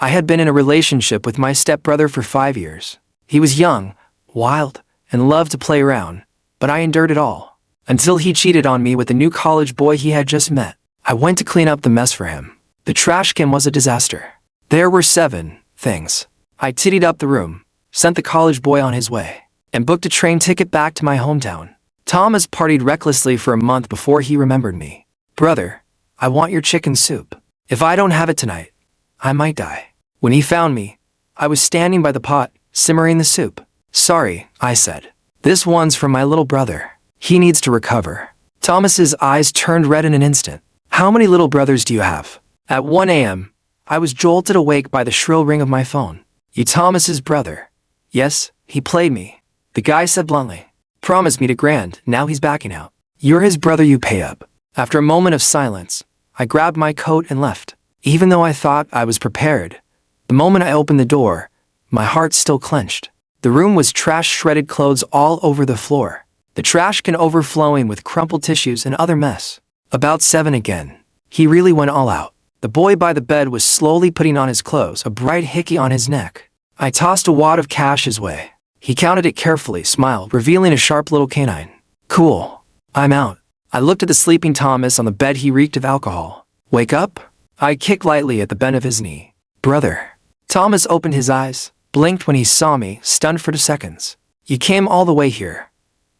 I had been in a relationship with my stepbrother for 5 years. He was young, wild, and loved to play around, but I endured it all. Until he cheated on me with the new college boy he had just met. I went to clean up the mess for him. The trash can was a disaster. There were 7 things. I tidied up the room, sent the college boy on his way, and booked a train ticket back to my hometown. Thomas partied recklessly for a month before he remembered me. Brother, I want your chicken soup. If I don't have it tonight, I might die. When he found me, I was standing by the pot, simmering the soup. Sorry, I said. This one's from my little brother. He needs to recover. Thomas's eyes turned red in an instant. How many little brothers do you have? At 1 a.m., I was jolted awake by the shrill ring of my phone. You Thomas's brother? Yes, he played me. The guy said bluntly. Promised me $2,000, now he's backing out. You're his brother, you pay up. After a moment of silence, I grabbed my coat and left. Even though I thought I was prepared, the moment I opened the door, my heart still clenched. The room was trash, shredded clothes all over the floor. The trash can overflowing with crumpled tissues and other mess. About 7 again. He really went all out. The boy by the bed was slowly putting on his clothes, a bright hickey on his neck. I tossed a wad of cash his way. He counted it carefully, smiled, revealing a sharp little canine. Cool. I'm out. I looked at the sleeping Thomas on the bed. He reeked of alcohol. Wake up? I kicked lightly at the bend of his knee. Brother. Thomas opened his eyes, blinked when he saw me, stunned for 2 seconds. You came all the way here.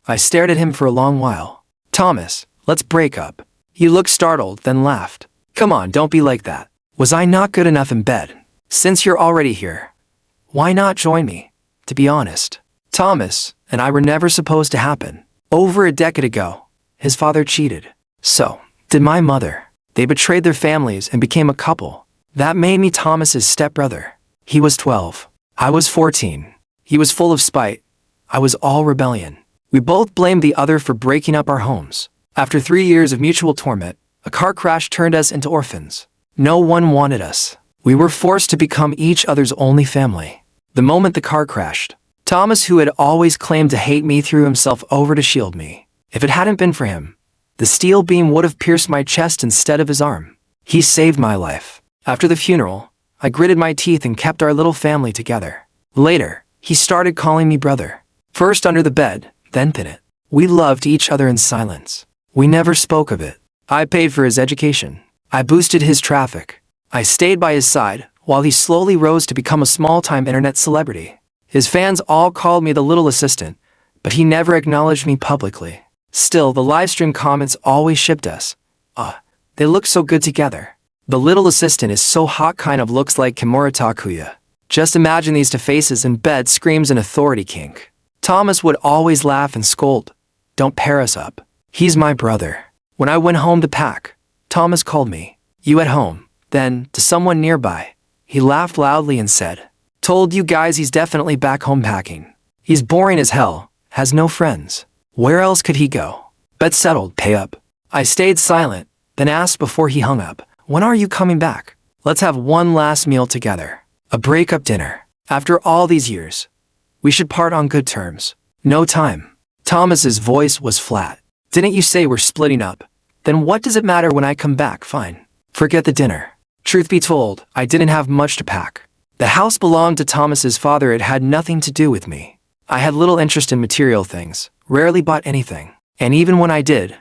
I stared at him for a long while. Thomas, let's break up. He looked startled, then laughed. Come on, don't be like that. Was I not good enough in bed? Since you're already here, why not join me? To be honest, Thomas and I were never supposed to happen. Over a decade ago, his father cheated. So did my mother. They betrayed their families and became a couple. That made me Thomas's stepbrother. He was 12. I was 14. He was full of spite. I was all rebellion. We both blamed the other for breaking up our homes. After 3 years of mutual torment, a car crash turned us into orphans. No one wanted us. We were forced to become each other's only family. The moment the car crashed, Thomas, who had always claimed to hate me, threw himself over to shield me. If it hadn't been for him, the steel beam would have pierced my chest instead of his arm. He saved my life. After the funeral, I gritted my teeth and kept our little family together. Later, he started calling me brother. First under the bed, then in it. We loved each other in silence. We never spoke of it. I paid for his education. I boosted his traffic. I stayed by his side while he slowly rose to become a small-time internet celebrity. His fans all called me the little assistant, but he never acknowledged me publicly. Still, the livestream comments always shipped us. They look so good together. The little assistant is so hot, kind of looks like Kimura Takuya. Just imagine these two faces in bed, screams an authority kink. Thomas would always laugh and scold. Don't pair us up. He's my brother. When I went home to pack, Thomas called me. You at home? Then, to someone nearby, he laughed loudly and said, Told you guys he's definitely back home packing. He's boring as hell, has no friends. Where else could he go? Bet settled, pay up. I stayed silent, then asked before he hung up, when are you coming back? Let's have one last meal together. A breakup dinner. After all these years, we should part on good terms. No time. Thomas's voice was flat. Didn't you say we're splitting up? Then what does it matter when I come back? Fine. Forget the dinner. Truth be told, I didn't have much to pack. The house belonged to Thomas's father. It had nothing to do with me. I had little interest in material things, rarely bought anything. And even when I did,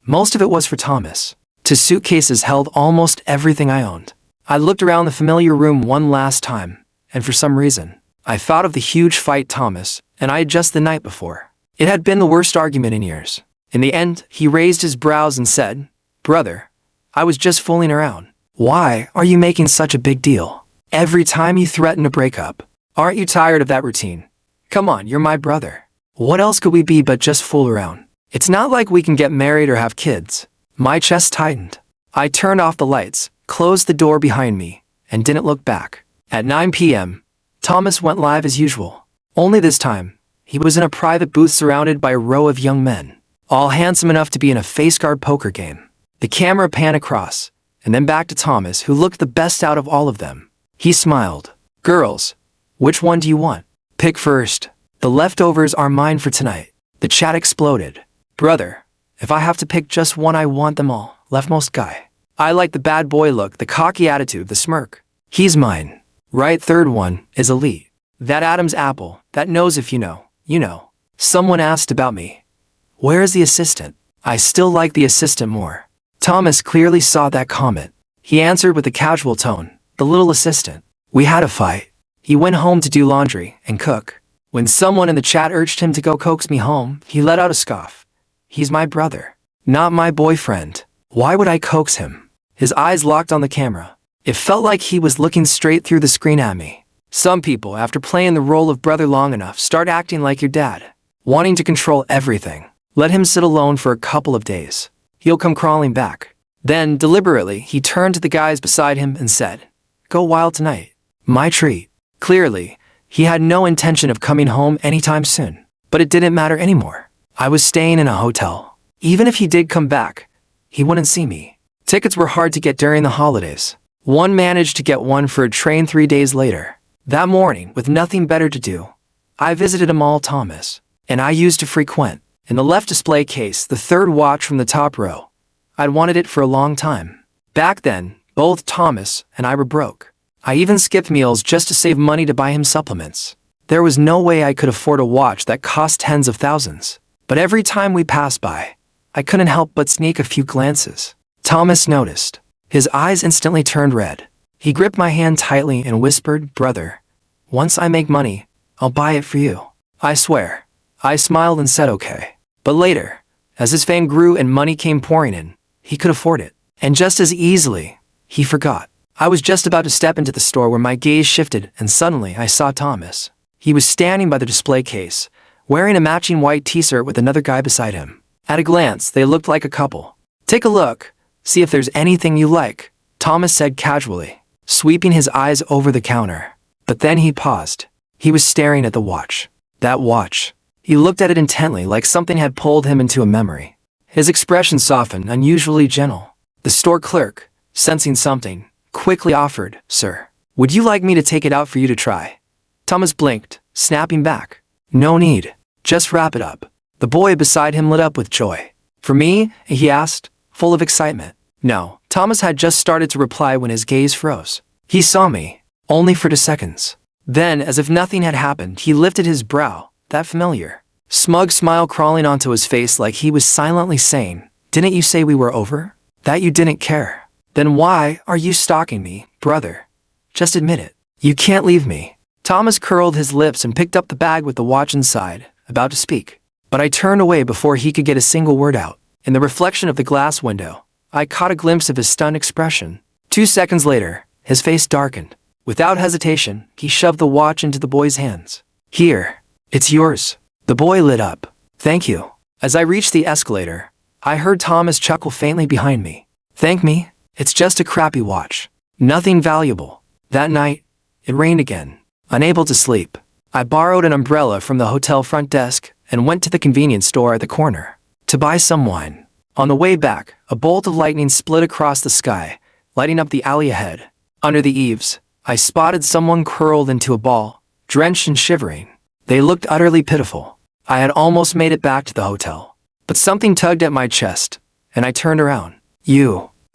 most of it was for Thomas. 2 suitcases held almost everything I owned. I looked around the familiar room one last time, and for some reason, I thought of the huge fight Thomas and I had just the night before. It had been the worst argument in years. In the end, he raised his brows and said, Brother, I was just fooling around. Why are you making such a big deal? Every time you threaten to break up. Aren't you tired of that routine? Come on, you're my brother. What else could we be but just fool around? It's not like we can get married or have kids. My chest tightened. I turned off the lights, closed the door behind me, and didn't look back. At 9 p.m., Thomas went live as usual. Only this time, he was in a private booth surrounded by a row of young men, all handsome enough to be in a face-guard poker game. The camera panned across, and then back to Thomas, who looked the best out of all of them. He smiled. Girls, which one do you want? Pick first. The leftovers are mine for tonight. The chat exploded. Brother, if I have to pick just one, I want them all. Leftmost guy. I like the bad boy look, the cocky attitude, the smirk. He's mine. Right, third one is elite. That Adam's apple, that knows if you know, you know. Someone asked about me. Where is the assistant? I still like the assistant more. Thomas clearly saw that comment. He answered with a casual tone, the little assistant. We had a fight. He went home to do laundry and cook. When someone in the chat urged him to go coax me home, he let out a scoff. He's my brother, not my boyfriend. Why would I coax him? His eyes locked on the camera. It felt like he was looking straight through the screen at me. Some people, after playing the role of brother long enough, start acting like your dad, wanting to control everything. Let him sit alone for a couple of days. He'll come crawling back. Then, deliberately, he turned to the guys beside him and said, Go wild tonight. My treat. Clearly, he had no intention of coming home anytime soon. But it didn't matter anymore. I was staying in a hotel. Even if he did come back, he wouldn't see me. Tickets were hard to get during the holidays. One managed to get one for a train 3 days later. That morning, with nothing better to do, I visited a mall Thomas, and I used to frequent. In the left display case, the third watch from the top row. I'd wanted it for a long time. Back then, both Thomas and I were broke. I even skipped meals just to save money to buy him supplements. There was no way I could afford a watch that cost tens of thousands. But every time we passed by, I couldn't help but sneak a few glances. Thomas noticed. His eyes instantly turned red. He gripped my hand tightly and whispered, Brother, once I make money, I'll buy it for you. I swear. I smiled and said okay. But later, as his fame grew and money came pouring in, he could afford it. And just as easily, he forgot. I was just about to step into the store where my gaze shifted, and suddenly I saw Thomas. He was standing by the display case, wearing a matching white t-shirt with another guy beside him. At a glance, they looked like a couple. Take a look, see if there's anything you like, Thomas said casually, sweeping his eyes over the counter. But then he paused. He was staring at the watch. That watch. He looked at it intently, like something had pulled him into a memory. His expression softened, unusually gentle. The store clerk, sensing something, quickly offered, Sir, would you like me to take it out for you to try? Thomas blinked, snapping back. No need. Just wrap it up. The boy beside him lit up with joy. For me? He asked, full of excitement. No, Thomas had just started to reply when his gaze froze. He saw me, only for 2 seconds. Then, as if nothing had happened, he lifted his brow, that familiar, smug smile crawling onto his face like he was silently saying, Didn't you say we were over? That you didn't care? Then why are you stalking me, brother? Just admit it. You can't leave me. Thomas curled his lips and picked up the bag with the watch inside, about to speak. But I turned away before he could get a single word out. In the reflection of the glass window, I caught a glimpse of his stunned expression. 2 seconds later, his face darkened. Without hesitation, he shoved the watch into the boy's hands. Here, it's yours. The boy lit up. Thank you. As I reached the escalator, I heard Thomas chuckle faintly behind me. Thank me? It's just a crappy watch. Nothing valuable. That night, it rained again. Unable to sleep, I borrowed an umbrella from the hotel front desk and went to the convenience store at the corner to buy some wine. On the way back, a bolt of lightning split across the sky, lighting up the alley ahead. Under the eaves, I spotted someone curled into a ball, drenched and shivering. They looked utterly pitiful. I had almost made it back to the hotel, but something tugged at my chest, and I turned around.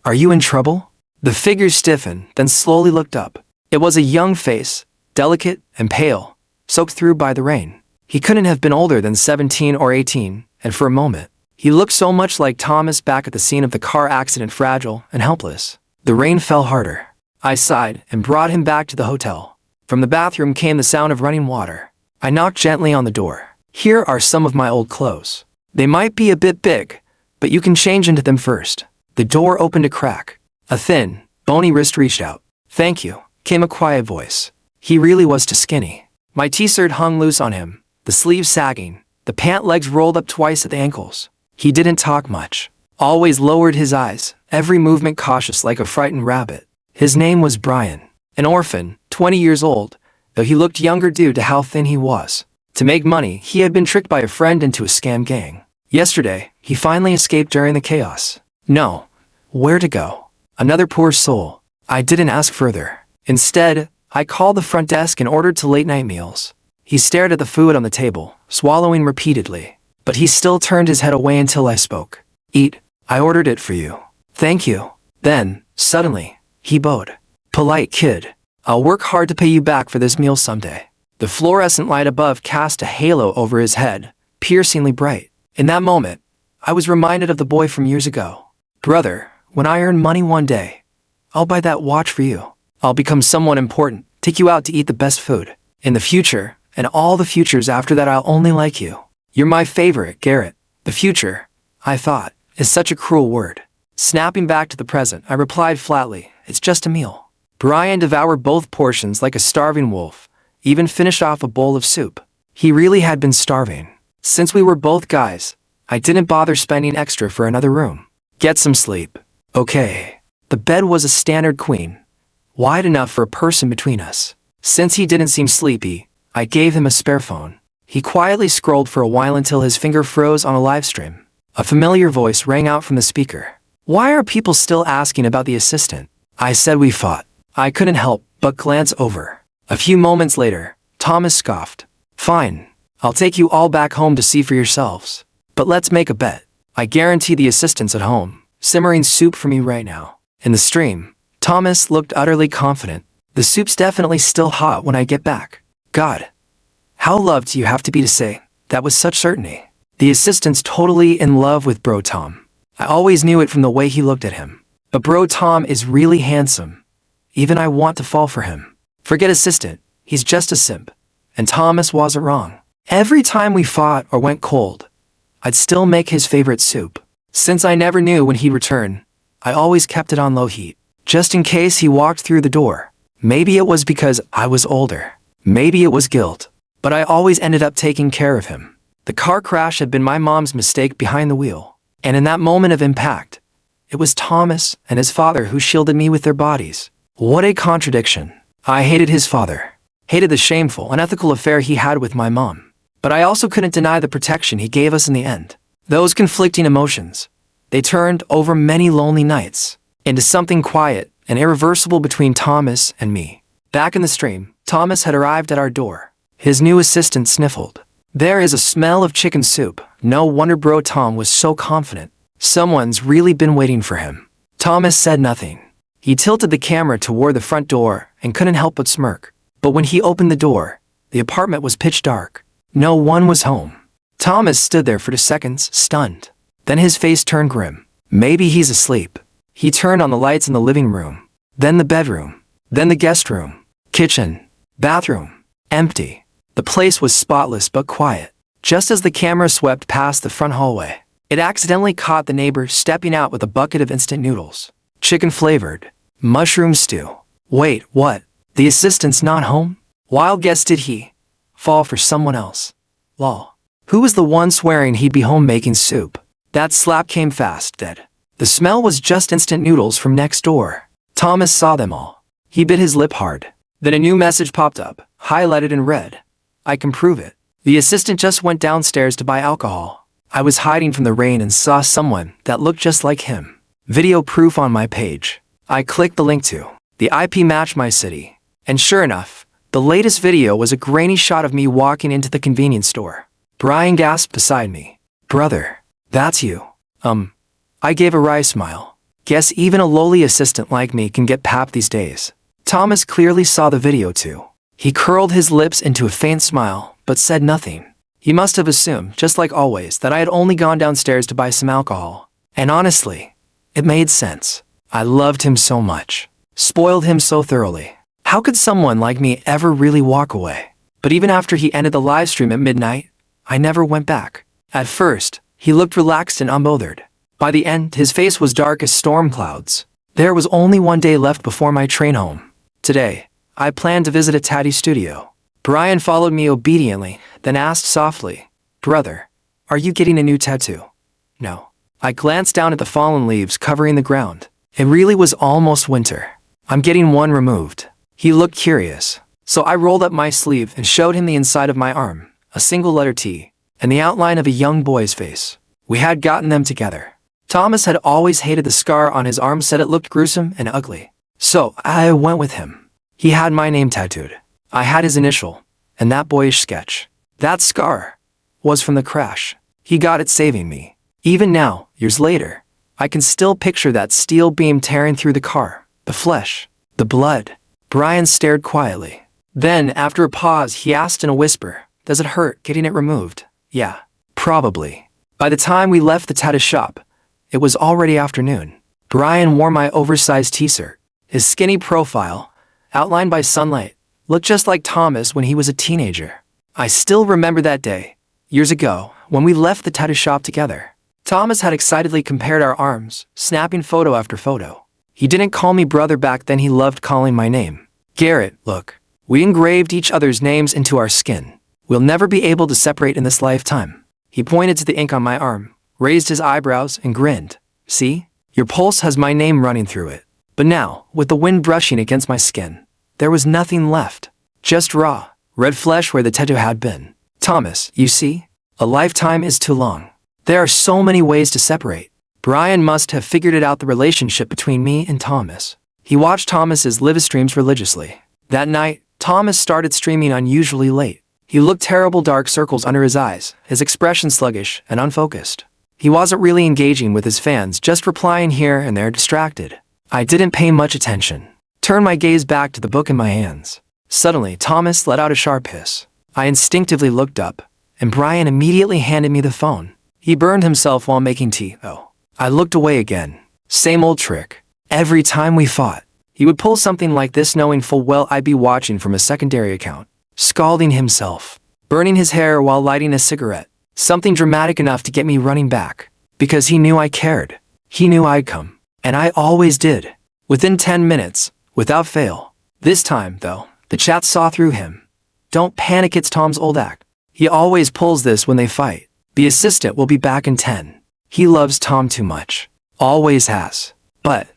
Are you in trouble? The figure stiffened, then slowly looked up. It was a young face, delicate and pale, soaked through by the rain. He couldn't have been older than 17 or 18, and for a moment, he looked so much like Thomas back at the scene of the car accident, fragile and helpless. The rain fell harder. I sighed and brought him back to the hotel. From the bathroom came the sound of running water. I knocked gently on the door. Here are some of my old clothes. They might be a bit big, but you can change into them first. The door opened a crack. A thin, bony wrist reached out. Thank you, came a quiet voice. He really was too skinny. My t-shirt hung loose on him, the sleeves sagging, the pant legs rolled up twice at the ankles. He didn't talk much. Always lowered his eyes, every movement cautious like a frightened rabbit. His name was Brian. An orphan, 20 years old, though he looked younger due to how thin he was. To make money, he had been tricked by a friend into a scam gang. Yesterday, he finally escaped during the chaos. No. Where to go? Another poor soul. I didn't ask further. Instead, I called the front desk and ordered 2 late-night meals. He stared at the food on the table, swallowing repeatedly. But he still turned his head away until I spoke. Eat. I ordered it for you. Thank you. Then, suddenly, he bowed. Polite kid. I'll work hard to pay you back for this meal someday. The fluorescent light above cast a halo over his head, piercingly bright. In that moment, I was reminded of the boy from years ago. Brother, when I earn money one day, I'll buy that watch for you. I'll become someone important, take you out to eat the best food. In the future, and all the futures after that, I'll only like you. You're my favorite, Garrett. The future, I thought, is such a cruel word. Snapping back to the present, I replied flatly, it's just a meal. Brian devoured both portions like a starving wolf, even finished off a bowl of soup. He really had been starving. Since we were both guys, I didn't bother spending extra for another room. Get some sleep. Okay. The bed was a standard queen, wide enough for a person between us. Since he didn't seem sleepy, I gave him a spare phone. He quietly scrolled for a while until his finger froze on a live stream. A familiar voice rang out from the speaker. Why are people still asking about the assistant? I said we fought. I couldn't help but glance over. A few moments later, Thomas scoffed. Fine. I'll take you all back home to see for yourselves. But let's make a bet. I guarantee the assistant's at home, simmering soup for me right now. In the stream, Thomas looked utterly confident. The soup's definitely still hot when I get back. God, how loved you have to be to say that with such certainty. The assistant's totally in love with Bro Tom. I always knew it from the way he looked at him. But Bro Tom is really handsome. Even I want to fall for him. Forget assistant, he's just a simp. And Thomas wasn't wrong. Every time we fought or went cold, I'd still make his favorite soup. Since I never knew when he'd return, I always kept it on low heat, just in case he walked through the door. Maybe it was because I was older. Maybe it was guilt. But I always ended up taking care of him. The car crash had been my mom's mistake behind the wheel. And in that moment of impact, it was Thomas and his father who shielded me with their bodies. What a contradiction. I hated his father. Hated the shameful, unethical affair he had with my mom. But I also couldn't deny the protection he gave us in the end. Those conflicting emotions, they turned over many lonely nights into something quiet and irreversible between Thomas and me. Back in the stream, Thomas had arrived at our door. His new assistant sniffled. There is a smell of chicken soup. No wonder Bro Tom was so confident. Someone's really been waiting for him. Thomas said nothing. He tilted the camera toward the front door and couldn't help but smirk. But when he opened the door, the apartment was pitch dark. No one was home. Thomas stood there for 2 seconds, stunned. Then his face turned grim. Maybe he's asleep. He turned on the lights in the living room, then the bedroom, then the guest room, kitchen, bathroom, empty. The place was spotless but quiet. Just as the camera swept past the front hallway, it accidentally caught the neighbor stepping out with a bucket of instant noodles. Chicken-flavored, mushroom stew. Wait, what? The assistant's not home? Wild guess, did he fall for someone else? Lol. Who was the one swearing he'd be home making soup? That slap came fast, dead. The smell was just instant noodles from next door. Thomas saw them all. He bit his lip hard. Then a new message popped up, highlighted in red. I can prove it. The assistant just went downstairs to buy alcohol. I was hiding from the rain and saw someone that looked just like him. Video proof on my page. I clicked the link to. The IP matched my city. And sure enough, the latest video was a grainy shot of me walking into the convenience store. Brian gasped beside me. Brother, that's you. I gave a wry smile. Guess even a lowly assistant like me can get pap these days. Thomas clearly saw the video too. He curled his lips into a faint smile, but said nothing. He must have assumed, just like always, that I had only gone downstairs to buy some alcohol. And honestly, it made sense. I loved him so much. Spoiled him so thoroughly. How could someone like me ever really walk away? But even after he ended the live stream at midnight, I never went back. At first, he looked relaxed and unbothered. By the end, his face was dark as storm clouds. There was only one day left before my train home. Today, I planned to visit a tattoo studio. Brian followed me obediently, then asked softly, Brother, are you getting a new tattoo? No. I glanced down at the fallen leaves covering the ground. It really was almost winter. I'm getting one removed. He looked curious. So I rolled up my sleeve and showed him the inside of my arm, a single letter T, and the outline of a young boy's face. We had gotten them together. Thomas had always hated the scar on his arm, said it looked gruesome and ugly. So I went with him. He had my name tattooed. I had his initial, and that boyish sketch. That scar was from the crash. He got it saving me. Even now, years later, I can still picture that steel beam tearing through the car, the flesh, the blood. Brian stared quietly. Then, after a pause, he asked in a whisper, "Does it hurt getting it removed?" "Yeah, probably." By the time we left the tattoo shop, it was already afternoon. Brian wore my oversized t-shirt. His skinny profile, outlined by sunlight, looked just like Thomas when he was a teenager. I still remember that day, years ago, when we left the tattoo shop together. Thomas had excitedly compared our arms, snapping photo after photo. He didn't call me brother back then, he loved calling my name. "Garrett, look. We engraved each other's names into our skin. We'll never be able to separate in this lifetime." He pointed to the ink on my arm, raised his eyebrows, and grinned. "See? Your pulse has my name running through it." But now, with the wind brushing against my skin, there was nothing left. Just raw, red flesh where the tattoo had been. "Thomas, you see? A lifetime is too long. There are so many ways to separate." Brian must have figured it out, the relationship between me and Thomas. He watched Thomas's live streams religiously. That night, Thomas started streaming unusually late. He looked terrible, dark circles under his eyes, his expression sluggish and unfocused. He wasn't really engaging with his fans, just replying here and there, distracted. I didn't pay much attention. Turned my gaze back to the book in my hands. Suddenly, Thomas let out a sharp hiss. I instinctively looked up, and Brian immediately handed me the phone. He burned himself while making tea, though. I looked away again. Same old trick. Every time we fought, he would pull something like this, knowing full well I'd be watching from a secondary account. Scalding himself, burning his hair while lighting a cigarette. Something dramatic enough to get me running back. Because he knew I cared. He knew I'd come. And I always did. Within 10 minutes, without fail. This time, though, the chat saw through him. "Don't panic, it's Tom's old act. He always pulls this when they fight. The assistant will be back in 10. He loves Tom too much. Always has. But,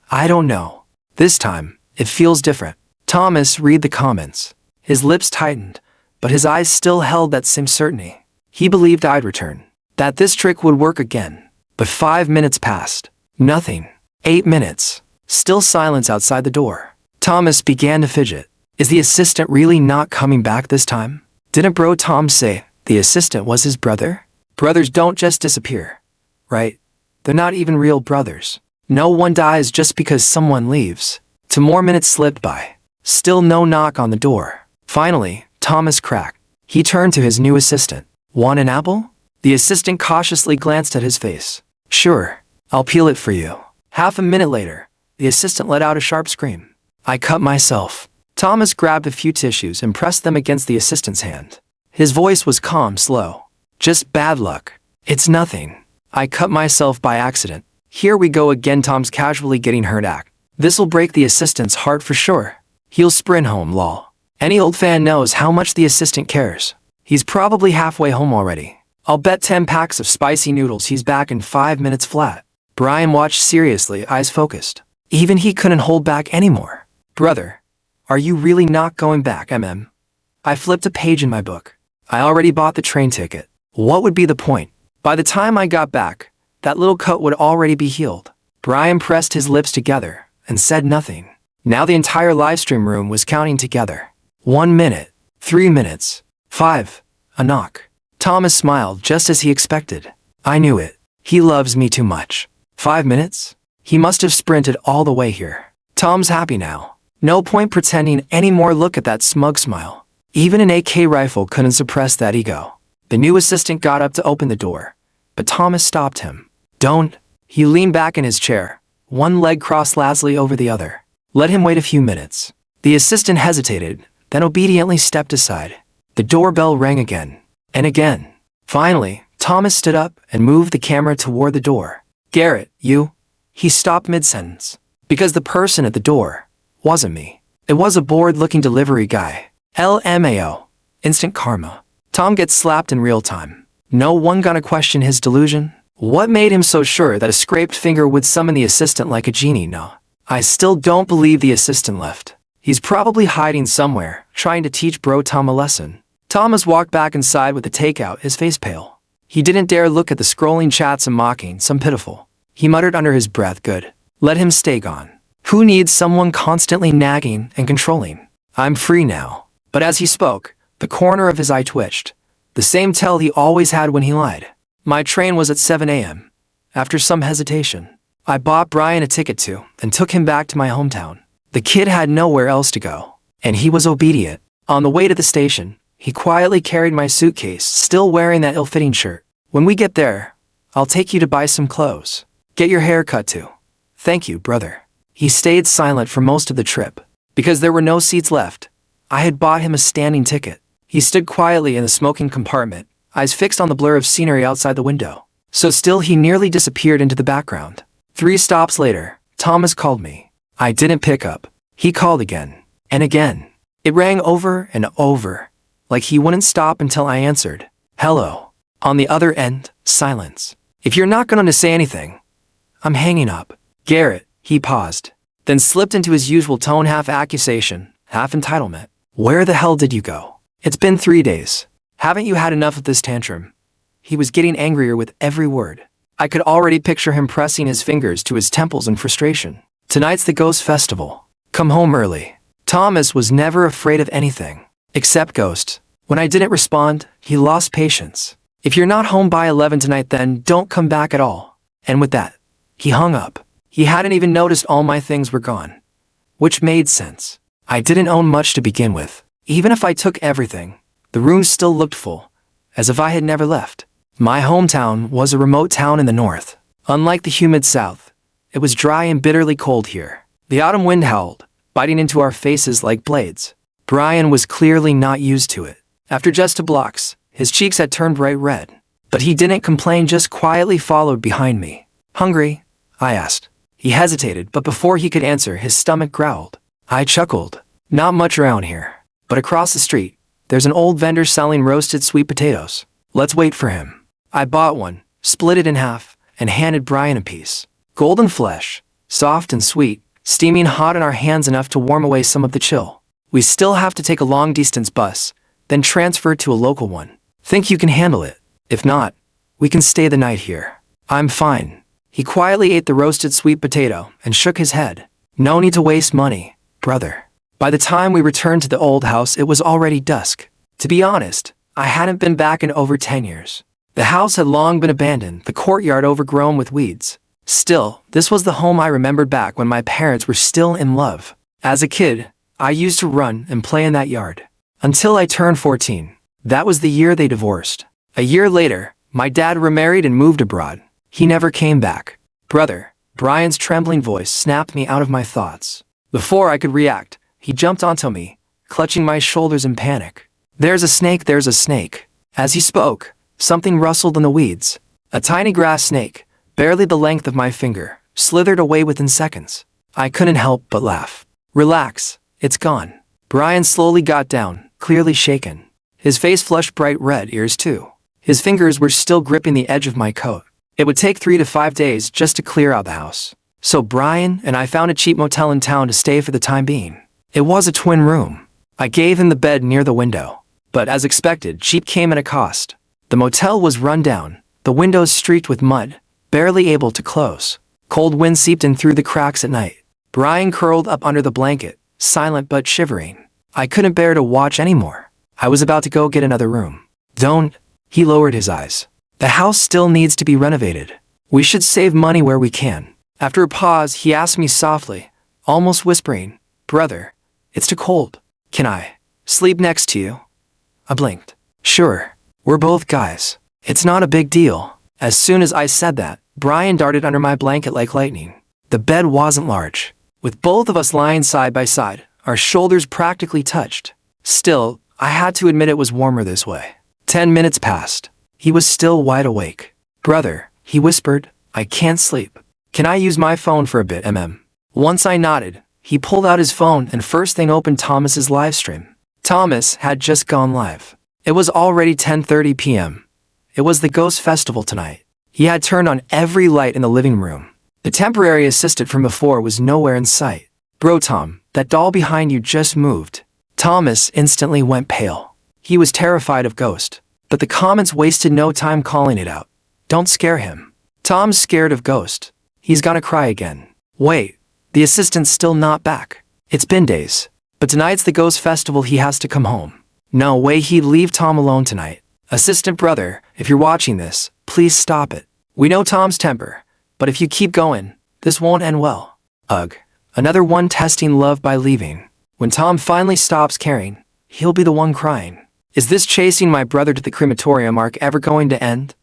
I don't know. This time, it feels different." Thomas read the comments. His lips tightened, but his eyes still held that same certainty. He believed I'd return. That this trick would work again. But 5 minutes passed. Nothing. 8 minutes. Still silence outside the door. Thomas began to fidget. Is the assistant really not coming back this time? Didn't bro Tom say the assistant was his brother? Brothers don't just disappear, right? They're not even real brothers. No one dies just because someone leaves. 2 more minutes slipped by. Still no knock on the door. Finally, Thomas cracked. He turned to his new assistant. "Want an apple?" The assistant cautiously glanced at his face. "Sure, I'll peel it for you." Half a minute later, the assistant let out a sharp scream. I cut myself. Thomas grabbed a few tissues and pressed them against the assistant's hand. His voice was calm, slow. "Just bad luck. It's nothing. I cut myself by accident." Here we go again, Tom's casually getting hurt act. This'll break the assistant's heart for sure. He'll sprint home, lol. Any old fan knows how much the assistant cares. He's probably halfway home already. I'll bet 10 packs of spicy noodles he's back in 5 minutes flat. Brian watched seriously, eyes focused. Even he couldn't hold back anymore. "Brother, are you really not going back, MM?" I flipped a page in my book. I already bought the train ticket. What would be the point? By the time I got back, that little cut would already be healed. Brian pressed his lips together and said nothing. Now the entire livestream room was counting together. 1 minute, 3 minutes, 5, a knock. Thomas smiled just as he expected. I knew it. He loves me too much. 5 minutes? He must have sprinted all the way here. Tom's happy now. No point pretending anymore. Look at that smug smile. Even an AK rifle couldn't suppress that ego. The new assistant got up to open the door, but Thomas stopped him. "Don't." He leaned back in his chair, one leg crossed lazily over the other. "Let him wait a few minutes." The assistant hesitated, then obediently stepped aside. The doorbell rang again, and again. Finally, Thomas stood up and moved the camera toward the door. "Garrett, you?" He stopped mid-sentence. Because the person at the door wasn't me. It was a bored-looking delivery guy. LMAO. Instant karma. Tom gets slapped in real time. No one gonna question his delusion? What made him so sure that a scraped finger would summon the assistant like a genie? No. I still don't believe the assistant left. He's probably hiding somewhere, trying to teach bro Tom a lesson. Thomas walked back inside with the takeout, his face pale. He didn't dare look at the scrolling chats and mocking, some pitiful. He muttered under his breath, "Good. Let him stay gone. Who needs someone constantly nagging and controlling? I'm free now." But as he spoke, the corner of his eye twitched. The same tell he always had when he lied. My train was at 7 a.m. After some hesitation, I bought Brian a ticket to and took him back to my hometown. The kid had nowhere else to go, and he was obedient. On the way to the station, he quietly carried my suitcase, still wearing that ill-fitting shirt. When we get there, I'll take you to buy some clothes. Get your hair cut too. Thank you, brother. He stayed silent for most of the trip. Because there were no seats left, I had bought him a standing ticket. He stood quietly in the smoking compartment, eyes fixed on the blur of scenery outside the window. So still he nearly disappeared into the background. 3 stops later, Thomas called me. I didn't pick up. He called again. And again. It rang over and over, like he wouldn't stop until I answered. Hello. On the other end, silence. If you're not going to say anything, I'm hanging up. Garrett, he paused, then slipped into his usual tone, half accusation, half entitlement. Where the hell did you go? It's been 3 days. Haven't you had enough of this tantrum? He was getting angrier with every word. I could already picture him pressing his fingers to his temples in frustration. Tonight's the Ghost Festival. Come home early. Thomas was never afraid of anything, except ghosts. When I didn't respond, he lost patience. If you're not home by 11 tonight, then don't come back at all. And with that, he hung up. He hadn't even noticed all my things were gone. Which made sense. I didn't own much to begin with. Even if I took everything, the rooms still looked full, as if I had never left. My hometown was a remote town in the north. Unlike the humid south, it was dry and bitterly cold here. The autumn wind howled, biting into our faces like blades. Brian was clearly not used to it. After just 2 blocks, his cheeks had turned bright red. But he didn't complain, just quietly followed behind me. Hungry? I asked. He hesitated, but before he could answer, his stomach growled. I chuckled. Not much around here. But across the street, there's an old vendor selling roasted sweet potatoes. Let's wait for him. I bought one, split it in half, and handed Brian a piece. Golden flesh, soft and sweet, steaming hot in our hands enough to warm away some of the chill. We still have to take a long-distance bus, then transfer to a local one. Think you can handle it? If not, we can stay the night here. I'm fine. He quietly ate the roasted sweet potato and shook his head. No need to waste money, brother. By the time we returned to the old house, it was already dusk. To be honest, I hadn't been back in over 10 years. The house had long been abandoned, the courtyard overgrown with weeds. Still, this was the home I remembered back when my parents were still in love. As a kid, I used to run and play in that yard. Until I turned 14. That was the year they divorced. A year later, my dad remarried and moved abroad. He never came back. Brother, Brian's trembling voice snapped me out of my thoughts. Before I could react, he jumped onto me, clutching my shoulders in panic. There's a snake, there's a snake. As he spoke, something rustled in the weeds. A tiny grass snake, barely the length of my finger, slithered away within seconds. I couldn't help but laugh. Relax, it's gone. Brian slowly got down, clearly shaken. His face flushed bright red, ears too. His fingers were still gripping the edge of my coat. It would take 3 to 5 days just to clear out the house. So Brian and I found a cheap motel in town to stay for the time being. It was a twin room. I gave him the bed near the window. But as expected, cheap came at a cost. The motel was run down, the windows streaked with mud, barely able to close. Cold wind seeped in through the cracks at night. Brian curled up under the blanket, silent but shivering. I couldn't bear to watch anymore. I was about to go get another room. Don't. He lowered his eyes. The house still needs to be renovated. We should save money where we can. After a pause, he asked me softly, almost whispering, Brother, it's too cold. Can I sleep next to you? I blinked. Sure. We're both guys. It's not a big deal. As soon as I said that, Brian darted under my blanket like lightning. The bed wasn't large. With both of us lying side by side, our shoulders practically touched. Still, I had to admit it was warmer this way. 10 minutes passed. He was still wide awake. Brother, he whispered, I can't sleep. Can I use my phone for a bit, Once I nodded, he pulled out his phone and first thing opened Thomas's live stream. Thomas had just gone live. It was already 10:30 p.m. It was the Ghost Festival tonight. He had turned on every light in the living room. The temporary assistant from before was nowhere in sight. Bro Tom, that doll behind you just moved. Thomas instantly went pale. He was terrified of Ghost, but the comments wasted no time calling it out. Don't scare him. Tom's scared of Ghost. He's gonna cry again. Wait, the assistant's still not back. It's been days. But tonight's the Ghost Festival, he has to come home. No way he'd leave Tom alone tonight. Assistant brother, if you're watching this, please stop it. We know Tom's temper, but if you keep going, this won't end well. Ugh, Another one testing love by leaving. When Tom finally stops caring, he'll be the one crying. Is this chasing my brother to the crematorium arc ever going to end?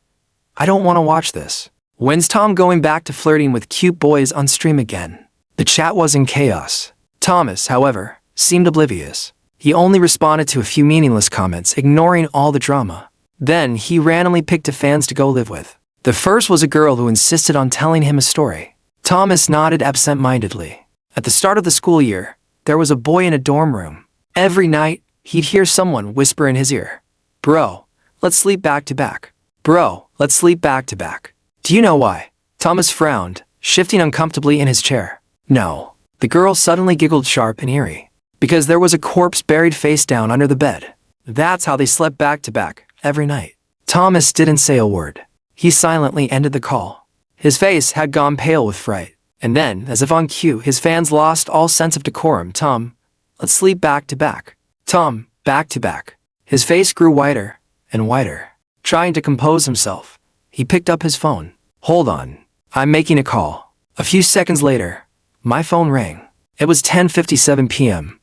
I don't want to watch this. When's Tom going back to flirting with cute boys on stream again? The chat was in chaos. Thomas, however, seemed oblivious. He only responded to a few meaningless comments, ignoring all the drama. Then he randomly picked two fans to go live with. The first was a girl who insisted on telling him a story. Thomas nodded absent-mindedly. At the start of the school year, there was a boy in a dorm room. Every night, he'd hear someone whisper in his ear, "Bro, let's sleep back to back. Bro, let's sleep back to back." Do you know why? Thomas frowned, shifting uncomfortably in his chair. No. The girl suddenly giggled sharp and eerie. Because there was a corpse buried face down under the bed. That's how they slept back to back, every night. Thomas didn't say a word. He silently ended the call. His face had gone pale with fright. And then, as if on cue, his fans lost all sense of decorum. "Tom, let's sleep back to back. Tom, back to back." His face grew whiter and whiter. Trying to compose himself, he picked up his phone. "Hold on. I'm making a call." A few seconds later, my phone rang. It was 10:57 p.m.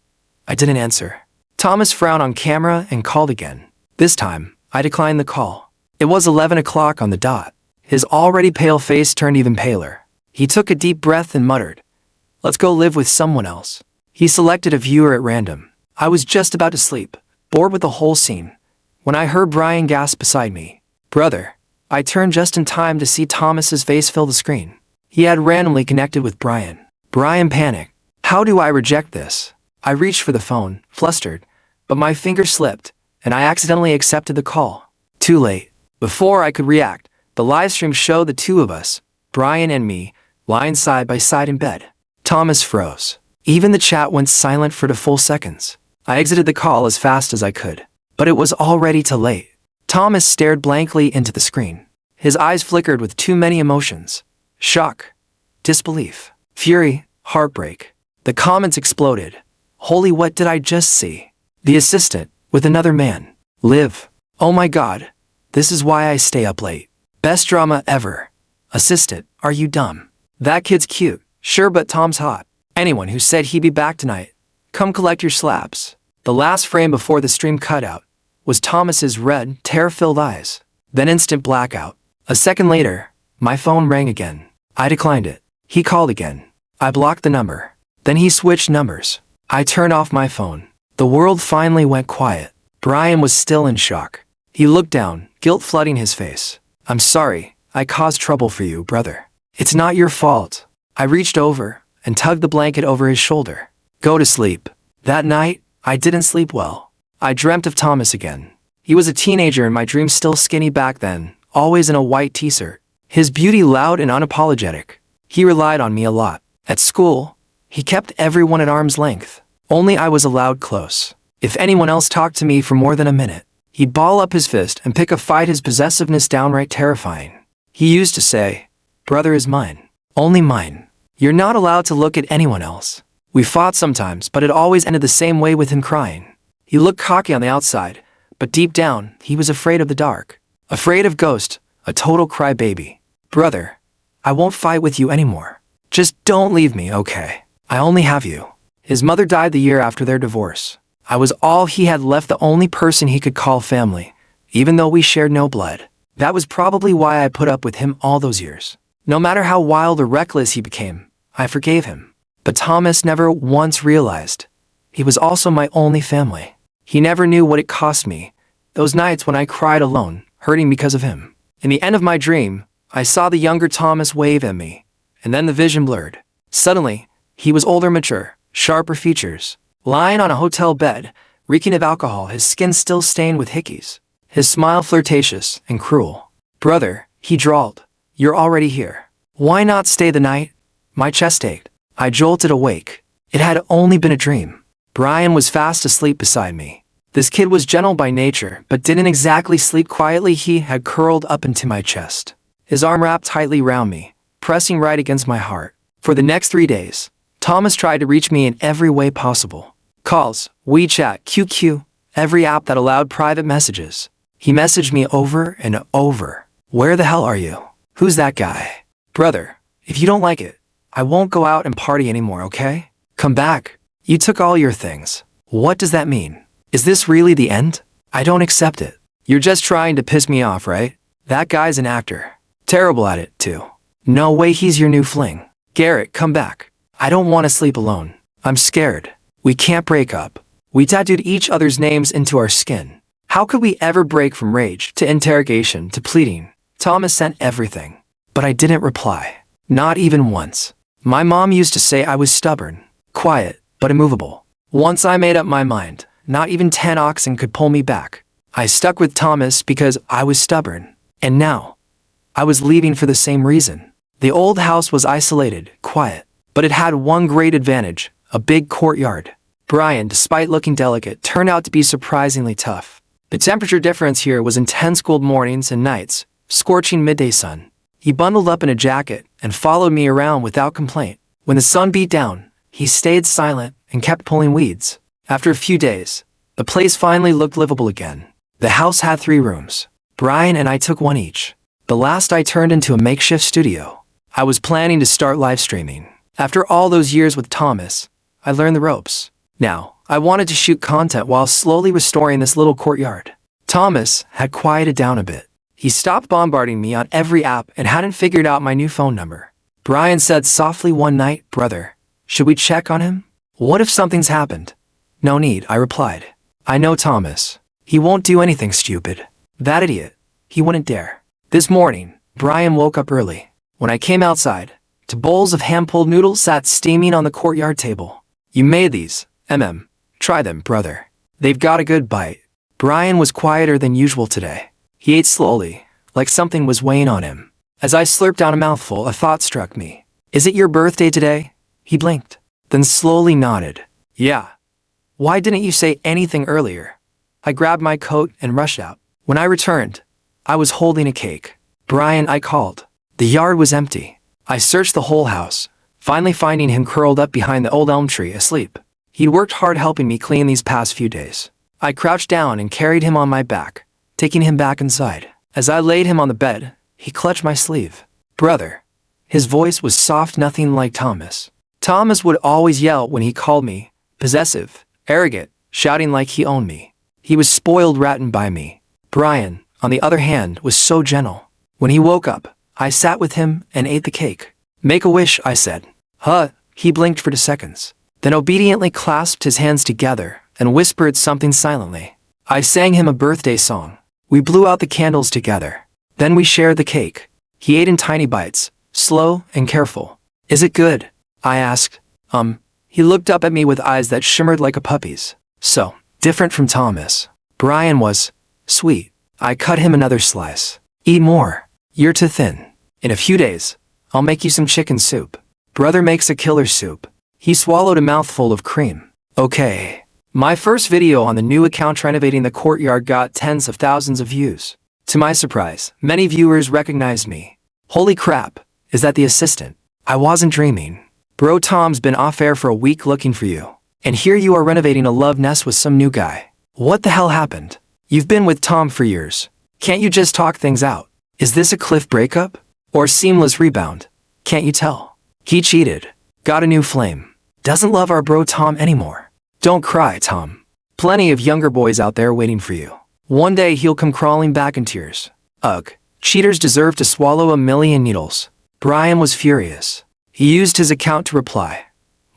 I didn't answer. Thomas frowned on camera and called again. This time, I declined the call. It was 11 o'clock on the dot. His already pale face turned even paler. He took a deep breath and muttered, "Let's go live with someone else." He selected a viewer at random. I was just about to sleep, bored with the whole scene, when I heard Brian gasp beside me. "Brother." I turned just in time to see Thomas's face fill the screen. He had randomly connected with Brian. Brian panicked. How do I reject this? I reached for the phone, flustered, but my finger slipped, and I accidentally accepted the call. Too late. Before I could react, the livestream showed the two of us, Brian and me, lying side by side in bed. Thomas froze. Even the chat went silent for 2 full seconds. I exited the call as fast as I could, but it was already too late. Thomas stared blankly into the screen. His eyes flickered with too many emotions. Shock, disbelief, fury, heartbreak. The comments exploded. Holy, what did I just see? The assistant, with another man. Live. Oh my god. This is why I stay up late. Best drama ever. Assistant, are you dumb? That kid's cute. Sure, but Tom's hot. Anyone who said he'd be back tonight, come collect your slaps. The last frame before the stream cut out was Thomas's red, tear-filled eyes. Then instant blackout. A second later, my phone rang again. I declined it. He called again. I blocked the number. Then he switched numbers. I turned off my phone. The world finally went quiet. Brian was still in shock. He looked down, guilt flooding his face. I'm sorry, I caused trouble for you, brother. It's not your fault. I reached over and tugged the blanket over his shoulder. Go to sleep. That night, I didn't sleep well. I dreamt of Thomas again. He was a teenager in my dreams, still skinny back then, always in a white t-shirt. His beauty loud and unapologetic. He relied on me a lot. At school, he kept everyone at arm's length. Only I was allowed close. If anyone else talked to me for more than a minute, he'd ball up his fist and pick a fight, his possessiveness downright terrifying. He used to say, "Brother is mine. Only mine. You're not allowed to look at anyone else." We fought sometimes, but it always ended the same way, with him crying. He looked cocky on the outside, but deep down, he was afraid of the dark. Afraid of ghosts, a total crybaby. Brother, I won't fight with you anymore. Just don't leave me, okay? I only have you. His mother died the year after their divorce. I was all he had left, the only person he could call family, even though we shared no blood. That was probably why I put up with him all those years. No matter how wild or reckless he became, I forgave him. But Thomas never once realized he was also my only family. He never knew what it cost me, those nights when I cried alone, hurting because of him. In the end of my dream, I saw the younger Thomas wave at me, and then the vision blurred. Suddenly, he was older, mature, sharper features, lying on a hotel bed, reeking of alcohol, his skin still stained with hickeys, his smile flirtatious and cruel. Brother, he drawled, you're already here. Why not stay the night? My chest ached. I jolted awake. It had only been a dream. Brian was fast asleep beside me. This kid was gentle by nature, but didn't exactly sleep quietly. He had curled up into my chest, his arm wrapped tightly round me, pressing right against my heart. For the next 3 days, Thomas tried to reach me in every way possible. Calls, WeChat, QQ, every app that allowed private messages. He messaged me over and over. Where the hell are you? Who's that guy? Brother, if you don't like it, I won't go out and party anymore, okay? Come back. You took all your things. What does that mean? Is this really the end? I don't accept it. You're just trying to piss me off, right? That guy's an actor. Terrible at it, too. No way he's your new fling. Garrett, come back. I don't want to sleep alone. I'm scared. We can't break up. We tattooed each other's names into our skin. How could we ever break from rage to interrogation to pleading? Thomas sent everything. But I didn't reply. Not even once. My mom used to say I was stubborn, quiet, but immovable. Once I made up my mind, not even 10 oxen could pull me back. I stuck with Thomas because I was stubborn. And now, I was leaving for the same reason. The old house was isolated, quiet, but it had one great advantage, a big courtyard. Brian, despite looking delicate, turned out to be surprisingly tough. The temperature difference here was intense cold mornings and nights, scorching midday sun. He bundled up in a jacket and followed me around without complaint. When the sun beat down, he stayed silent and kept pulling weeds. After a few days, the place finally looked livable again. The house had 3 rooms. Brian and I took one each. The last I turned into a makeshift studio. I was planning to start live streaming. After all those years with Thomas, I learned the ropes. Now, I wanted to shoot content while slowly restoring this little courtyard. Thomas had quieted down a bit. He stopped bombarding me on every app and hadn't figured out my new phone number. Brian said softly one night, "Brother, should we check on him? What if something's happened?" "No need," I replied. "I know Thomas. He won't do anything stupid. That idiot. He wouldn't dare." This morning, Brian woke up early. When I came outside, 2 bowls of hand-pulled noodles sat steaming on the courtyard table. "You made these, Try them, brother. They've got a good bite." Brian was quieter than usual today. He ate slowly, like something was weighing on him. As I slurped down a mouthful, a thought struck me. "Is it your birthday today?" He blinked, then slowly nodded. "Yeah. Why didn't you say anything earlier?" I grabbed my coat and rushed out. When I returned, I was holding a cake. "Brian," I called. The yard was empty. I searched the whole house, finally finding him curled up behind the old elm tree, asleep. He'd worked hard helping me clean these past few days. I crouched down and carried him on my back, taking him back inside. As I laid him on the bed, he clutched my sleeve. "Brother." His voice was soft, nothing like Thomas. Thomas would always yell when he called me, possessive, arrogant, shouting like he owned me. He was spoiled rotten by me. Brian, on the other hand, was so gentle. When he woke up, I sat with him and ate the cake. "Make a wish," I said. "Huh?" He blinked for 2 seconds, then obediently clasped his hands together and whispered something silently. I sang him a birthday song. We blew out the candles together. Then we shared the cake. He ate in tiny bites, slow and careful. "Is it good?" I asked. He looked up at me with eyes that shimmered like a puppy's. So different from Thomas. Brian was sweet. I cut him another slice. "Eat more. You're too thin. In a few days, I'll make you some chicken soup." Brother makes a killer soup. He swallowed a mouthful of cream. Okay. My first video on the new account renovating the courtyard got tens of thousands of views. To my surprise, many viewers recognized me. Holy crap, is that the assistant? I wasn't dreaming. Bro Tom's been off air for a week looking for you. And here you are renovating a love nest with some new guy. What the hell happened? You've been with Tom for years. Can't you just talk things out? Is this a cliff breakup? Or seamless rebound? Can't you tell? He cheated. Got a new flame. Doesn't love our bro Tom anymore. Don't cry, Tom. Plenty of younger boys out there waiting for you. One day he'll come crawling back in tears. Ugh. Cheaters deserve to swallow a million needles. Brian was furious. He used his account to reply.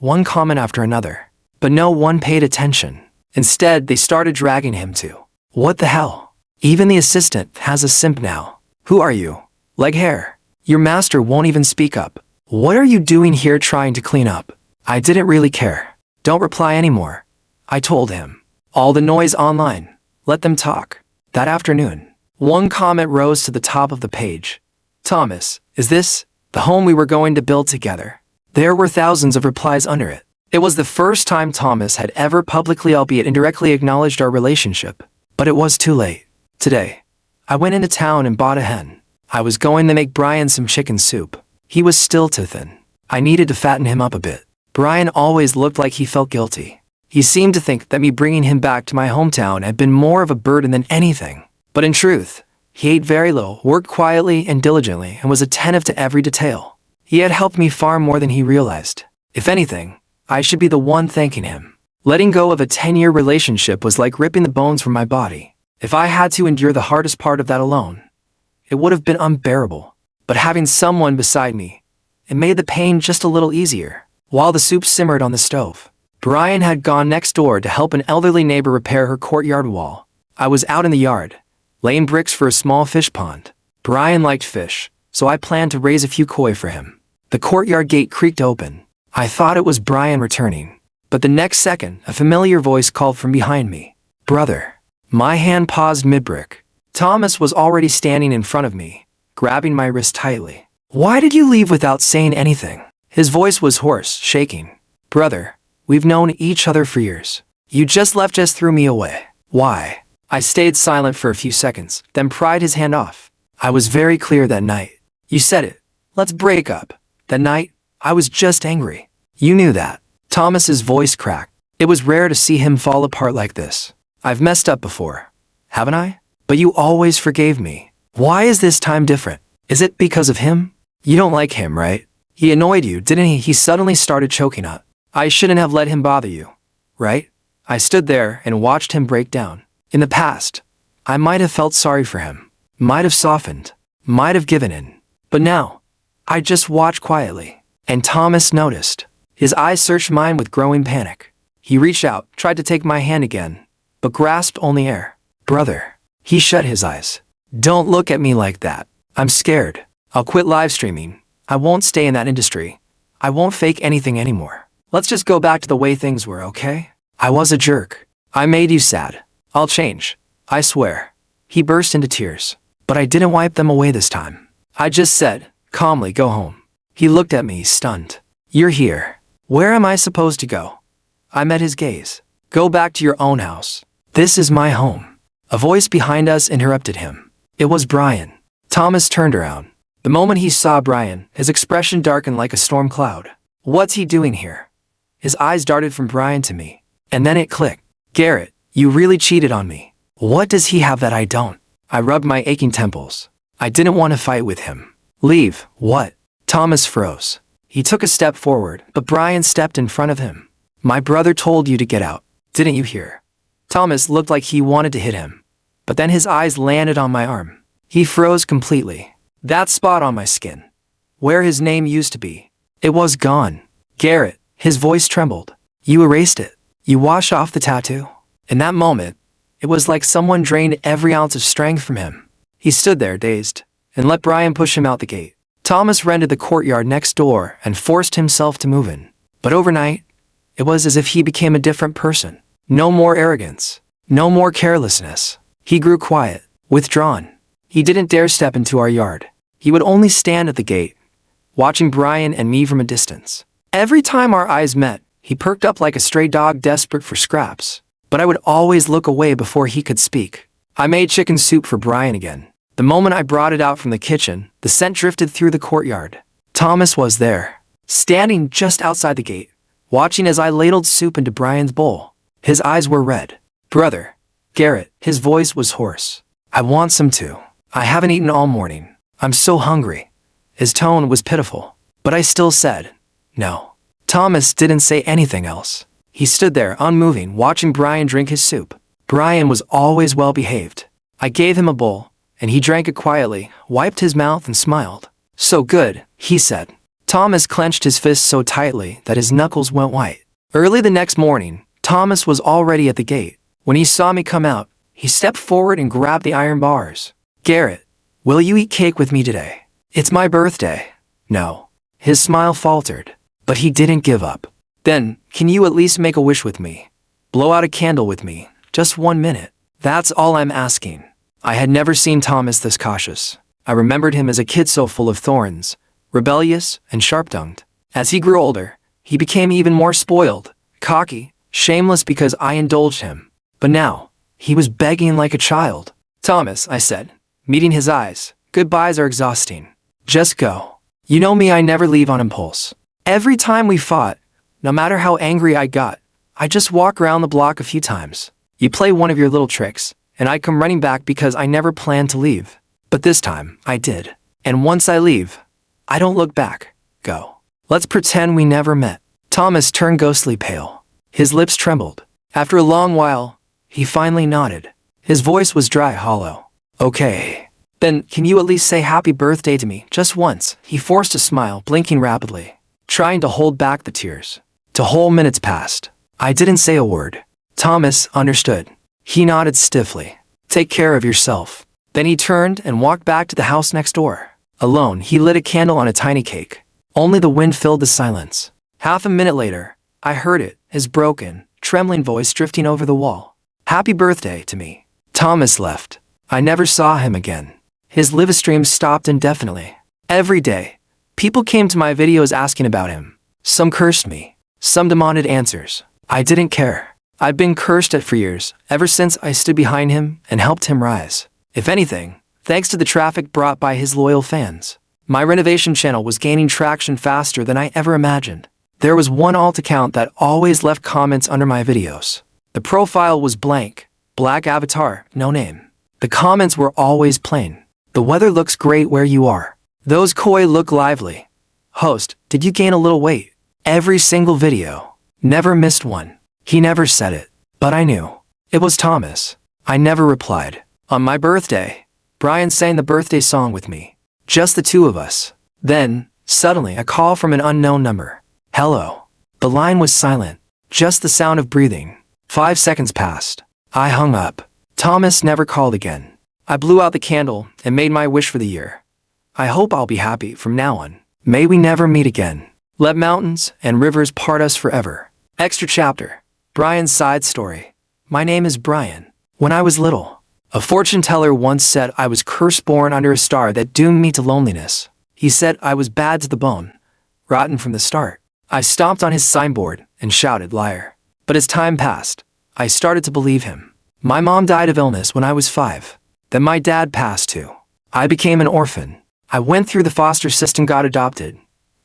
One comment after another. But no one paid attention. Instead, they started dragging him to. What the hell? Even the assistant has a simp now. Who are you? Leg hair. Your master won't even speak up. What are you doing here trying to clean up? I didn't really care. Don't reply anymore. I told him. All the noise online. Let them talk. That afternoon, one comment rose to the top of the page. Thomas, is this the home we were going to build together? There were thousands of replies under it. It was the first time Thomas had ever publicly, albeit indirectly, acknowledged our relationship. But it was too late. Today, I went into town and bought a hen. I was going to make Brian some chicken soup. He was still too thin. I needed to fatten him up a bit. Brian always looked like he felt guilty. He seemed to think that me bringing him back to my hometown had been more of a burden than anything. But in truth, he ate very little, worked quietly and diligently, and was attentive to every detail. He had helped me far more than he realized. If anything, I should be the one thanking him. Letting go of a 10-year relationship was like ripping the bones from my body. If I had to endure the hardest part of that alone, it would have been unbearable. But having someone beside me, it made the pain just a little easier. While the soup simmered on the stove, Brian had gone next door to help an elderly neighbor repair her courtyard wall. I was out in the yard, laying bricks for a small fish pond. Brian liked fish, so I planned to raise a few koi for him. The courtyard gate creaked open. I thought it was Brian returning, but the next second, a familiar voice called from behind me. "Brother." My hand paused mid-brick. Thomas was already standing in front of me, grabbing my wrist tightly. "Why did you leave without saying anything?" His voice was hoarse, shaking. "Brother, we've known each other for years. You just threw me away. Why?" I stayed silent for a few seconds, then pried his hand off. "I was very clear that night. You said it. Let's break up. That night, I was just angry. You knew that." Thomas's voice cracked. It was rare to see him fall apart like this. "I've messed up before, haven't I? But you always forgave me. Why is this time different? Is it because of him? You don't like him, right? He annoyed you, didn't he?" He suddenly started choking up. "I shouldn't have let him bother you, right?" I stood there and watched him break down. In the past, I might have felt sorry for him, might have softened, might have given in. But now, I just watched quietly. And Thomas noticed. His eyes searched mine with growing panic. He reached out, tried to take my hand again, but grasped only air. "Brother." He shut his eyes. "Don't look at me like that. I'm scared. I'll quit live streaming. I won't stay in that industry. I won't fake anything anymore. Let's just go back to the way things were, okay? I was a jerk. I made you sad. I'll change. I swear." He burst into tears. But I didn't wipe them away this time. I just said, calmly, "Go home." He looked at me, stunned. "You're here. Where am I supposed to go?" I met his gaze. "Go back to your own house. This is my home." A voice behind us interrupted him. It was Brian. Thomas turned around. The moment he saw Brian, his expression darkened like a storm cloud. "What's he doing here?" His eyes darted from Brian to me. And then it clicked. "Garrett, you really cheated on me. What does he have that I don't?" I rubbed my aching temples. I didn't want to fight with him. "Leave, what?" Thomas froze. He took a step forward, but Brian stepped in front of him. "My brother told you to get out. Didn't you hear?" Thomas looked like he wanted to hit him, but then his eyes landed on my arm. He froze completely. That spot on my skin, where his name used to be, it was gone. "Garrett," his voice trembled. "You erased it. You washed off the tattoo." In that moment, it was like someone drained every ounce of strength from him. He stood there, dazed, and let Brian push him out the gate. Thomas rented the courtyard next door and forced himself to move in. But overnight, it was as if he became a different person. No more arrogance. No more carelessness. He grew quiet, withdrawn. He didn't dare step into our yard. He would only stand at the gate, watching Brian and me from a distance. Every time our eyes met, he perked up like a stray dog desperate for scraps. But I would always look away before he could speak. I made chicken soup for Brian again. The moment I brought it out from the kitchen, the scent drifted through the courtyard. Thomas was there, standing just outside the gate, watching as I ladled soup into Brian's bowl. His eyes were red. "Brother." "Garrett." His voice was hoarse. "I want some too. I haven't eaten all morning. I'm so hungry." His tone was pitiful, but I still said, "No." Thomas didn't say anything else. He stood there, unmoving, watching Brian drink his soup. Brian was always well behaved. I gave him a bowl, and he drank it quietly, wiped his mouth and smiled. "So good," he said. Thomas clenched his fists so tightly that his knuckles went white. Early the next morning, Thomas was already at the gate. When he saw me come out, he stepped forward and grabbed the iron bars. "Garrett, will you eat cake with me today? It's my birthday." "No." His smile faltered, but he didn't give up. "Then, can you at least make a wish with me? Blow out a candle with me, just 1 minute. That's all I'm asking." I had never seen Thomas this cautious. I remembered him as a kid so full of thorns, rebellious and sharp-tongued. As he grew older, he became even more spoiled, cocky, shameless because I indulged him. But now, he was begging like a child. "Thomas," I said, meeting his eyes, "goodbyes are exhausting. Just go. You know me, I never leave on impulse. Every time we fought, no matter how angry I got, I just walk around the block a few times. You play one of your little tricks, and I come running back because I never planned to leave. But this time, I did. And once I leave, I don't look back. Go. Let's pretend we never met. Thomas turned ghostly pale. His lips trembled. After a long while, he finally nodded. His voice was dry, hollow. Okay. Then, can you at least say happy birthday to me, just once? He forced a smile, blinking rapidly, trying to hold back the tears. 2 whole minutes passed. I didn't say a word. Thomas understood. He nodded stiffly. Take care of yourself. Then he turned and walked back to the house next door. Alone, he lit a candle on a tiny cake. Only the wind filled the silence. Half a minute later, I heard it, his broken, trembling voice drifting over the wall. Happy birthday to me. Thomas left. I never saw him again. His live streams stopped indefinitely. Every day, people came to my videos asking about him. Some cursed me. Some demanded answers. I didn't care. I'd been cursed at for years, ever since I stood behind him and helped him rise. If anything, thanks to the traffic brought by his loyal fans, my renovation channel was gaining traction faster than I ever imagined. There was one alt account that always left comments under my videos. The profile was blank, black avatar, no name. The comments were always plain. The weather looks great where you are. Those koi look lively. Host, did you gain a little weight? Every single video. Never missed one. He never said it, but I knew. It was Thomas. I never replied. On my birthday, Brian sang the birthday song with me. Just the 2 of us. Then, suddenly, a call from an unknown number. Hello. The line was silent. Just the sound of breathing. 5 seconds passed. I hung up. Thomas never called again. I blew out the candle and made my wish for the year. I hope I'll be happy from now on. May we never meet again. Let mountains and rivers part us forever. Extra chapter. Brian's side story. My name is Brian. When I was little, a fortune teller once said I was cursed born under a star that doomed me to loneliness. He said I was bad to the bone, rotten from the start. I stomped on his signboard and shouted, liar. But as time passed, I started to believe him. My mom died of illness when I was 5. Then my dad passed too. I became an orphan. I went through the foster system, got adopted,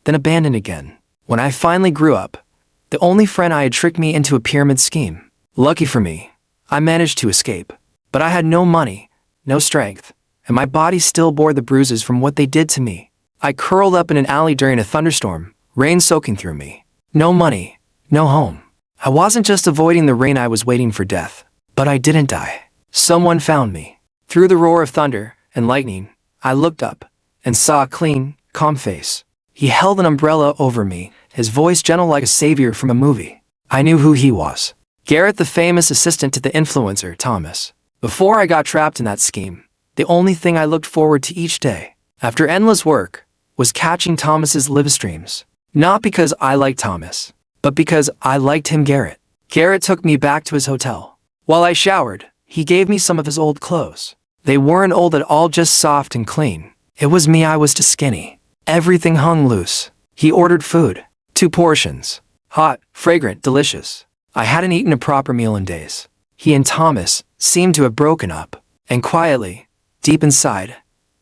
then abandoned again. When I finally grew up, the only friend I had tricked me into a pyramid scheme. Lucky for me, I managed to escape. But I had no money, no strength, and my body still bore the bruises from what they did to me. I curled up in an alley during a thunderstorm, rain soaking through me. No money, no home. I wasn't just avoiding the rain, I was waiting for death. But I didn't die. Someone found me. Through the roar of thunder and lightning, I looked up and saw a clean, calm face. He held an umbrella over me, his voice gentle like a savior from a movie. I knew who he was. Garrett, the famous assistant to the influencer, Thomas. Before I got trapped in that scheme, the only thing I looked forward to each day, after endless work, was catching Thomas's live streams. Not because I liked Thomas, but because I liked him, Garrett. Garrett took me back to his hotel. While I showered, he gave me some of his old clothes. They weren't old at all, just soft and clean. It was me, I was too skinny. Everything hung loose. He ordered food. 2 portions. Hot, fragrant, delicious. I hadn't eaten a proper meal in days. He and Thomas seemed to have broken up. And quietly, deep inside,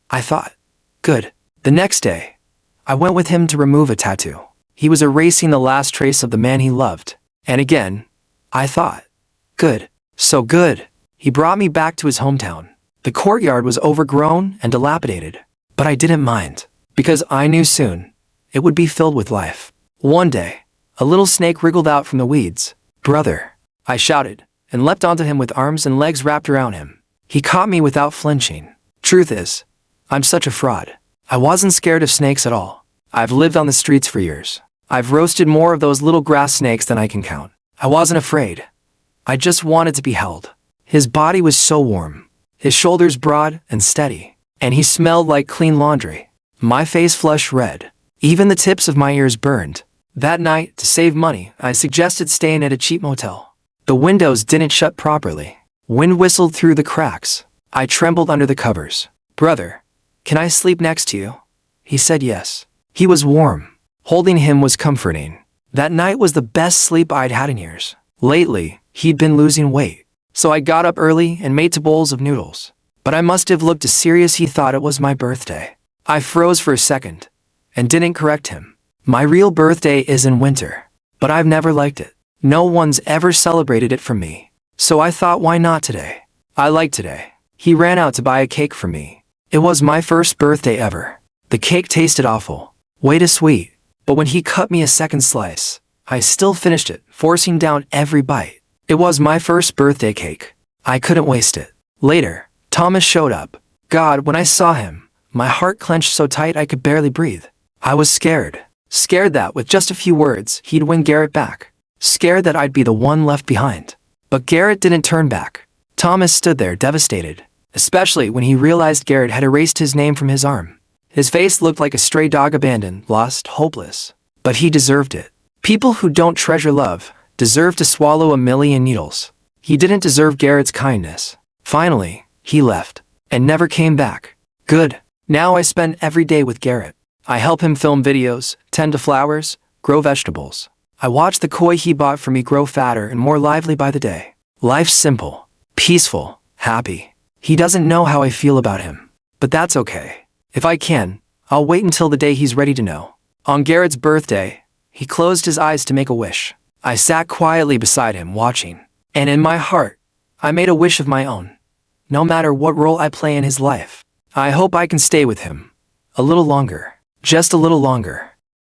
I thought, good. The next day, I went with him to remove a tattoo. He was erasing the last trace of the man he loved. And again, I thought, good. So good. He brought me back to his hometown. The courtyard was overgrown and dilapidated, but I didn't mind, because I knew soon it would be filled with life. One day, a little snake wriggled out from the weeds. Brother, I shouted, and leapt onto him with arms and legs wrapped around him. He caught me without flinching. Truth is, I'm such a fraud. I wasn't scared of snakes at all. I've lived on the streets for years. I've roasted more of those little grass snakes than I can count. I wasn't afraid. I just wanted to be held. His body was so warm, his shoulders broad and steady, and he smelled like clean laundry. My face flushed red. Even the tips of my ears burned. That night, to save money, I suggested staying at a cheap motel. The windows didn't shut properly. Wind whistled through the cracks. I trembled under the covers. Brother, can I sleep next to you? He said yes. He was warm. Holding him was comforting. That night was the best sleep I'd had in years. Lately, he'd been losing weight. So I got up early and made 2 bowls of noodles. But I must have looked as serious he thought it was my birthday. I froze for a second and didn't correct him. My real birthday is in winter, but I've never liked it. No one's ever celebrated it for me. So I thought, why not today? I like today. He ran out to buy a cake for me. It was my first birthday ever. The cake tasted awful. Way too sweet. But when he cut me a second slice, I still finished it, forcing down every bite. It was my first birthday cake. I couldn't waste it. Later, Thomas showed up. God, when I saw him, my heart clenched so tight I could barely breathe. I was scared. Scared that with just a few words, he'd win Garrett back. Scared that I'd be the one left behind. But Garrett didn't turn back. Thomas stood there devastated, especially when he realized Garrett had erased his name from his arm. His face looked like a stray dog abandoned, lost, hopeless. But he deserved it. People who don't treasure love deserve to swallow a million needles. He didn't deserve Garrett's kindness. Finally, he left and never came back. Good. Now I spend every day with Garrett. I help him film videos, tend to flowers, grow vegetables. I watch the koi he bought for me grow fatter and more lively by the day. Life's simple, peaceful, happy. He doesn't know how I feel about him. But that's okay. If I can, I'll wait until the day he's ready to know. On Garrett's birthday, he closed his eyes to make a wish. I sat quietly beside him watching. And in my heart, I made a wish of my own. No matter what role I play in his life, I hope I can stay with him. A little longer. Just a little longer.